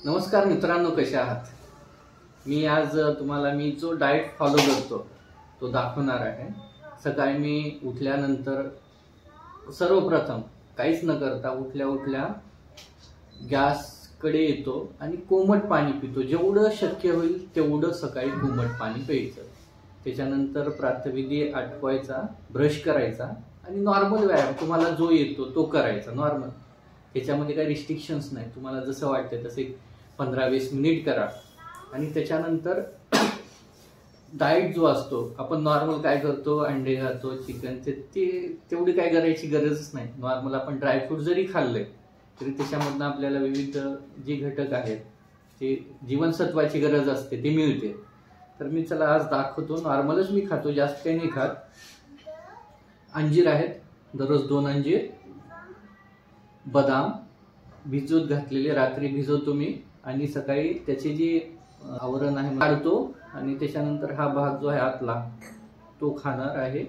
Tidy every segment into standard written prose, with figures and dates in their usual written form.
नमस्कार मित्रांनो, कसे आहात? मी आज तुम्हाला मी जो डाएट फॉलो करतो तो दाखवणार आहे। सकाळी मी उठल्यानंतर सर्वप्रथम काहीच न करता उठल्या उठल्या गॅसकडे येतो आणि कोमट पाणी पितो। जेवढं शक्य होईल तेवढं सकाळी कोमट पाणी प्यायचं। त्याच्यानंतर प्रातःविधी आटवायचा, ब्रश करायचा आणि नॉर्मल व्यायाम तुम्हाला जो येतो तो करायचा नॉर्मल। त्याच्यामध्ये काही रिस्ट्रिक्शन्स नाही, तुम्हाला जसं वाटतं तसे 15-20 मिनिट करा। आणि त्याच्यानंतर डाएट जो असतो आपण नॉर्मल काय करतो, अंडे खातो, चिकन, तेवढी काय करायची गरजच नाही। नॉर्मल आपण ड्रायफ्रूट जरी खाल्ले तरी त्याच्यामधनं आपल्याला विविध जे घटक आहेत, ते जीवनसत्वाची गरज असते ते मिळते। तर मी चला आज दाखवतो। नॉर्मलच मी खातो, जास्त काही नाही खात। अंजीर आहेत, दररोज 2 अंजीर, बदाम भिजवत घातलेले रात्री भिजवतो मी आणि सकाळी त्याचे जे आवरण आहे काढतो आणि त्याच्यानंतर हा भाग जो आहे आतला तो खाणार आहे।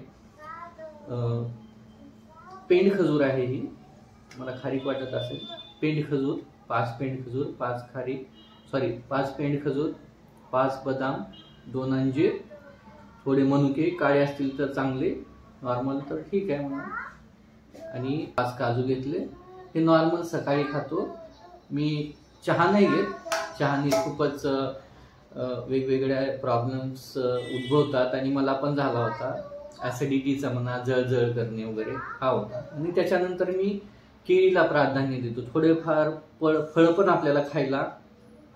पेंड खजूर आहे, ही मला खारीक वाटत असेल। पेंड खजूर 5 पेंड खजूर, 5 पेंड खजूर, 5 बदाम, 2 अंजीर, थोडे मनुके, काळे असतील तर चांगले, नॉर्मल तर ठीक आहे म्हणा, आणि 5 काजू घेतले। हे नॉर्मल सकाळी खातो मी। चहा नाही घेत, चहाने खूपच वेगवेगळ्या प्रॉब्लेम्स उद्भवतात आणि मला पण झाला होता, ॲसिडिटीचा म्हणा, जळजळ करणे वगैरे हा होता। आणि त्याच्यानंतर मी केळीला प्राधान्य देतो। थोडेफार फळ पण आपल्याला खायला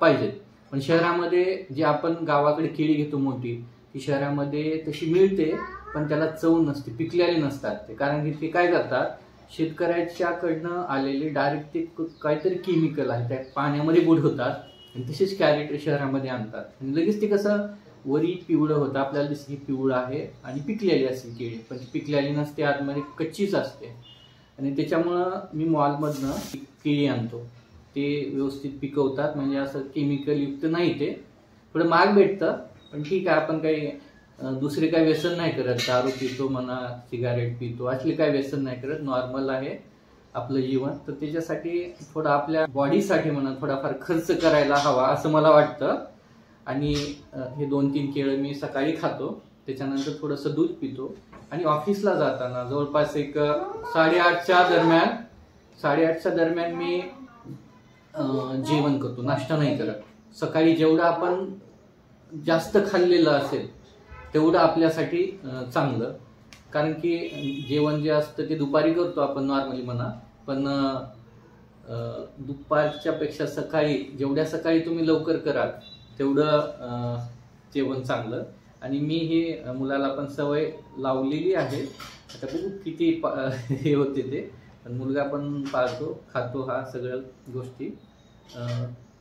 पाहिजेत, पण शहरामध्ये जे आपण गावाकडे केळी घेतो मोठी, ती शहरामध्ये तशी मिळते पण त्याला चव नसते, पिकलेले नसतात ते। कारण की ते काय करतात, शेतकऱ्याच्याकडनं आलेले डायरेक्ट ते काहीतरी केमिकल आहे त्या पाण्यामध्ये बुडवतात आणि तसेच कॅरेट शहरामध्ये आणतात आणि लगेच ते कसं वरी पिवळं होतं, आपल्याला दिसते पिवळं आहे आणि पिकलेली असते केळी, पण ती पिकलेली नसते, आतमध्ये कच्चीच असते। आणि त्याच्यामुळं मी मॉलमधनं केळी आणतो, ते व्यवस्थित पिकवतात, म्हणजे असं केमिकल युक्त नाही। ते थोडं महाग भेटतं पण ठीक आहे, आपण काही दुसरे काही व्यसन नाही करत, दारू पितो म्हणा, सिगारेट पितो, असले काही व्यसन नाही करत, नॉर्मल आहे आपलं जीवन। तर त्याच्यासाठी थोडं आपल्या बॉडीसाठी म्हणा थोडाफार खर्च करायला हवा असं मला वाटतं। आणि हे 2-3 केळं मी सकाळी खातो, त्याच्यानंतर थोडंसं दूध पितो आणि ऑफिसला जाताना जवळपास एक 8:30च्या दरम्यान मी जेवण करतो, नाश्ता नाही करत। सकाळी जेवढं आपण जास्त खाल्लेलं असेल तेवढं आपल्यासाठी चांगलं, कारण की जेवण जे असतं ते दुपारी करतो आपण नॉर्मली म्हणा, पण दुपारच्या पेक्षा सकाळी, जेवढ्या सकाळी तुम्ही लवकर कराल तेवढं जेवण चांगलं। आणि मी हे मुलाला पण सवय लावलेली आहे, आता बघू किती हे होते ते, पण मुलगा पण पाळतो, खातो हा सगळ्या गोष्टी।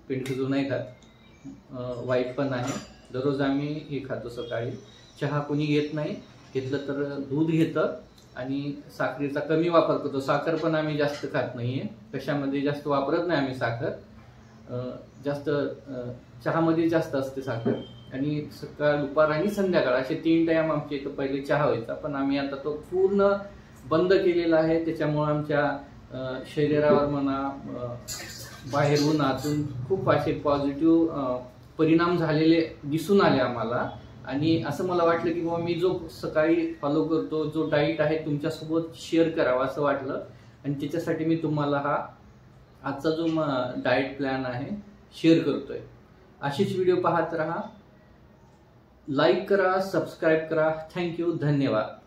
पेंड खजूर नाही खात, वाईट पण आहे। दररोज आम्ही हे खातो सकाळी। चहा कोणी घेत नाही, घेतलं तर दूध घेतं आणि साखरेचा कमी वापर करतो। साखर पण आम्ही जास्त खात नाहीये, कशामध्ये जास्त वापरत नाही आम्ही साखर, जास्त चहामध्ये जास्त असते साखर। आणि सकाळ, दुपार आणि संध्याकाळ असे 3 टाइम आमच्या इथं पहिले चहा व्हायचा, पण आम्ही आता तो पूर्ण बंद केलेला आहे। त्याच्यामुळे आमच्या शरीरावर म्हणा, बाहेरून आतून खूप असे पॉझिटिव्ह परिणाम झालेले दिसून आले आम्हाला। आणि असं मला वाटलं की बाबा मी जो सकाळी फॉलो करतो, जो डाएट आहे तुमच्यासोबत शेअर करावा असं वाटलं, आणि त्याच्यासाठी मी तुम्हाला हा आजचा जो डाएट प्लॅन आहे शेअर करतोय। अशीच व्हिडिओ पाहत राहा, लाईक करा, सबस्क्राईब करा। थँक्यू, धन्यवाद।